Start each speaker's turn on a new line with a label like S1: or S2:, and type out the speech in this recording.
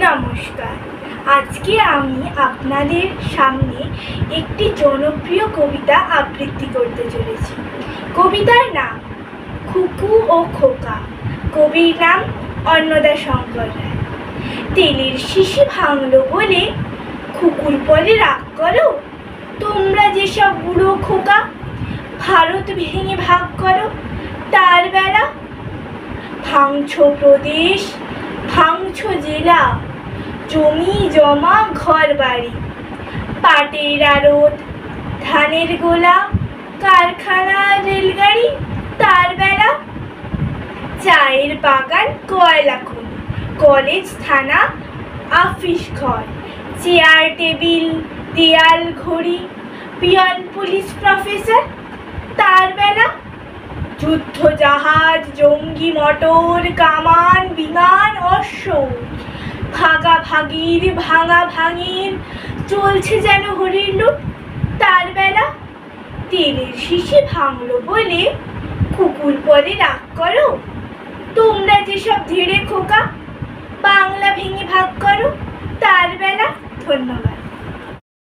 S1: নমস্কার। আজকে আমি আপনাদের সামনে একটি জনপ্রিয় কবিতা আবৃত্তি করতে চলেছি। কবিতার নাম খুকু ও খোকা। কবির নাম অন্নদাশঙ্কর রায়। তেলের শিশি ভাঙলো বলে খুকুর পরে রাগ করো, তোমরা যেসব বুড়ো খোকা। ভারত ভেঙে ভাগ করো, তার বেলা ভাঙছো প্রদেশ, ভাঙছো জেলা, জমি জমা ঘর বাড়ি, পাটের আড়ত, ধানের গোলা, কারখানা রেলগাড়ি, তার বেলা চায়ের বাগান, কয়লা খনি, কলেজ থানা আফিস ঘর, চেয়ার টেবিল, দেয়াল ঘড়ি, পিয়ন পুলিশ প্রফেসর, তার বেলা যুদ্ধ জাহাজ, জঙ্গি মোটর, কামান বিমান অশ্ব, ভাগাভাগির ভাঙা ভাঙির চলছে যেন হরির লুট, তার বেলা তেলের শিশি ভাঙলো বলে কুকুর পরে রাগ করো, তোমরা যেসব ধীরে খোকা। বাংলা ভেঙে ভাগ করো, তার বেলা। ধন্যবাদ।